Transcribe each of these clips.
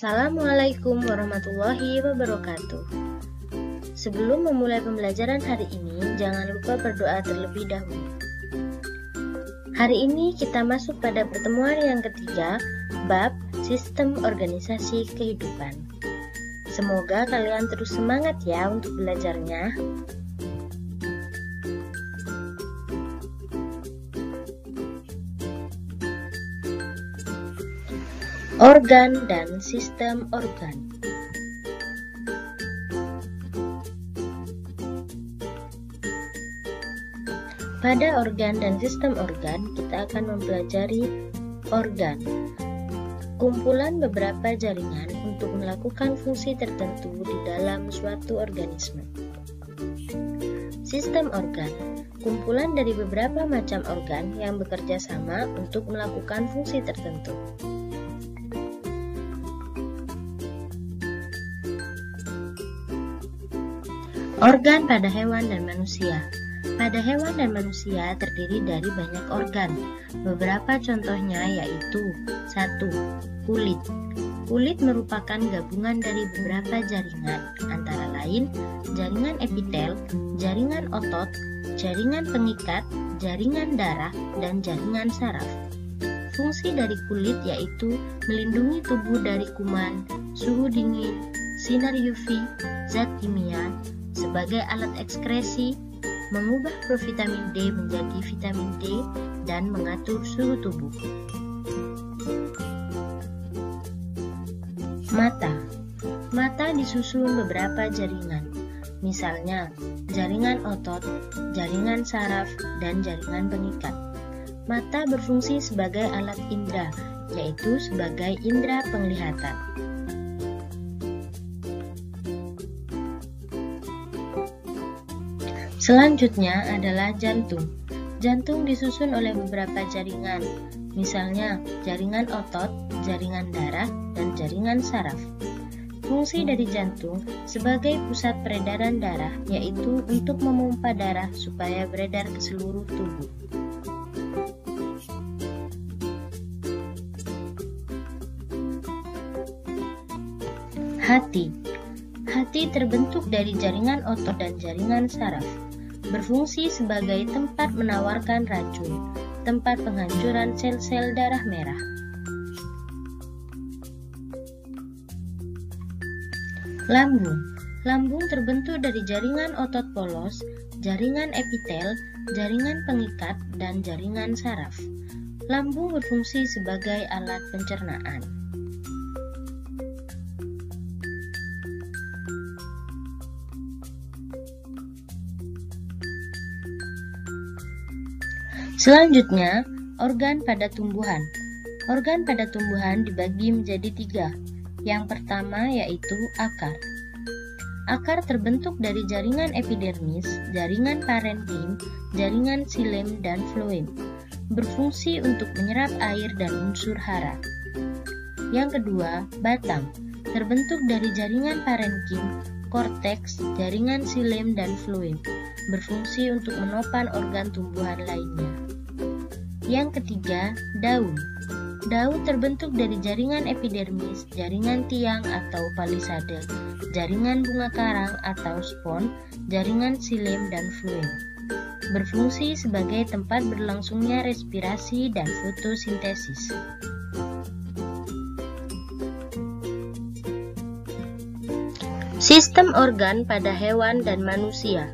Assalamualaikum warahmatullahi wabarakatuh. Sebelum memulai pembelajaran hari ini, jangan lupa berdoa terlebih dahulu. Hari ini kita masuk pada pertemuan yang ketiga, bab Sistem Organisasi Kehidupan. Semoga kalian terus semangat ya untuk belajarnya. Organ dan sistem organ. Pada organ dan sistem organ, kita akan mempelajari organ, kumpulan beberapa jaringan untuk melakukan fungsi tertentu di dalam suatu organisme. Sistem organ, kumpulan dari beberapa macam organ yang bekerja sama untuk melakukan fungsi tertentu. Organ pada hewan dan manusia. Pada hewan dan manusia terdiri dari banyak organ. Beberapa contohnya yaitu 1. Kulit. Kulit merupakan gabungan dari beberapa jaringan, antara lain jaringan epitel, jaringan otot, jaringan pengikat, jaringan darah, dan jaringan saraf. Fungsi dari kulit yaitu melindungi tubuh dari kuman, suhu dingin, sinar UV, zat kimia, sebagai alat ekskresi, mengubah provitamin D menjadi vitamin D, dan mengatur suhu tubuh. Mata. Mata disusun beberapa jaringan, misalnya jaringan otot, jaringan saraf, dan jaringan pengikat. Mata berfungsi sebagai alat indera, yaitu sebagai indera penglihatan. Selanjutnya adalah jantung. Jantung disusun oleh beberapa jaringan, misalnya jaringan otot, jaringan darah, dan jaringan saraf. Fungsi dari jantung sebagai pusat peredaran darah, yaitu untuk memompa darah supaya beredar ke seluruh tubuh. Hati. Hati terbentuk dari jaringan otot dan jaringan saraf. Berfungsi sebagai tempat menawarkan racun, tempat penghancuran sel-sel darah merah. Lambung. Lambung terbentuk dari jaringan otot polos, jaringan epitel, jaringan pengikat, dan jaringan saraf. Lambung berfungsi sebagai alat pencernaan. Selanjutnya, organ pada tumbuhan. Organ pada tumbuhan dibagi menjadi 3. Yang pertama yaitu akar. Akar terbentuk dari jaringan epidermis, jaringan parenkim, jaringan xilem, dan floem. Berfungsi untuk menyerap air dan unsur hara. Yang kedua, batang. Terbentuk dari jaringan parenkim, korteks, jaringan xilem, dan floem. Berfungsi untuk menopang organ tumbuhan lainnya. Yang ketiga, daun. Daun terbentuk dari jaringan epidermis, jaringan tiang atau palisade, jaringan bunga karang atau spon, jaringan xilem, dan floem. Berfungsi sebagai tempat berlangsungnya respirasi dan fotosintesis. Sistem organ pada hewan dan manusia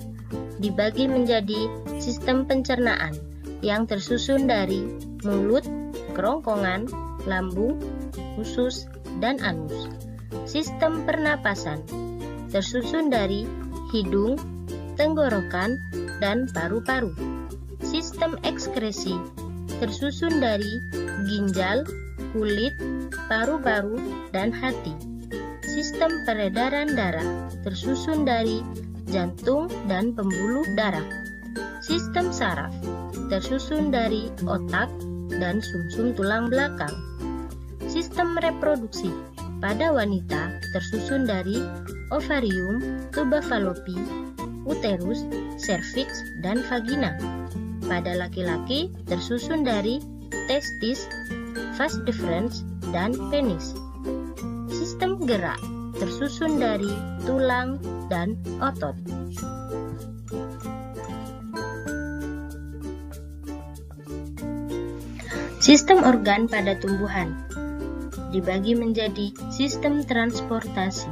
dibagi menjadi sistem pencernaan yang tersusun dari mulut, kerongkongan, lambung, usus, dan anus. Sistem pernapasan tersusun dari hidung, tenggorokan, dan paru-paru. Sistem ekskresi tersusun dari ginjal, kulit, paru-paru, dan hati. Sistem peredaran darah tersusun dari jantung dan pembuluh darah. Sistem saraf tersusun dari otak dan sumsum tulang belakang. Sistem reproduksi pada wanita tersusun dari ovarium, tuba fallopi, uterus, serviks, dan vagina. Pada laki-laki tersusun dari testis, vas deferens, dan penis. Sistem gerak, tersusun dari tulang dan otot. Sistem organ pada tumbuhan dibagi menjadi sistem transportasi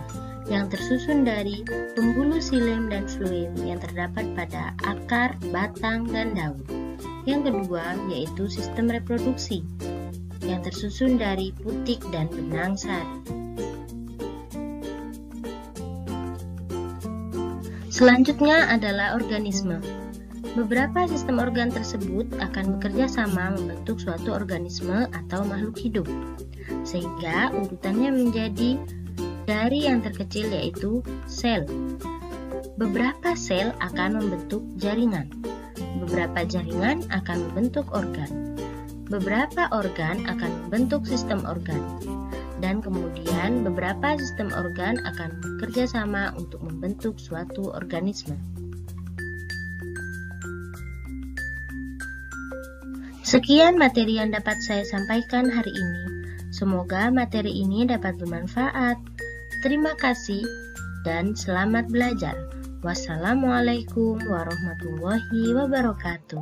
yang tersusun dari pembuluh xilem dan fluem yang terdapat pada akar, batang, dan daun. Yang kedua yaitu sistem reproduksi yang tersusun dari putik dan benang sari. Selanjutnya adalah organisme. Beberapa sistem organ tersebut akan bekerja sama membentuk suatu organisme atau makhluk hidup, sehingga urutannya menjadi dari yang terkecil yaitu sel. Beberapa sel akan membentuk jaringan, beberapa jaringan akan membentuk organ, beberapa organ akan membentuk sistem organ, dan kemudian beberapa sistem organ akan bekerja sama untuk membentuk suatu organisme. Sekian materi yang dapat saya sampaikan hari ini. Semoga materi ini dapat bermanfaat. Terima kasih dan selamat belajar. Wassalamualaikum warahmatullahi wabarakatuh.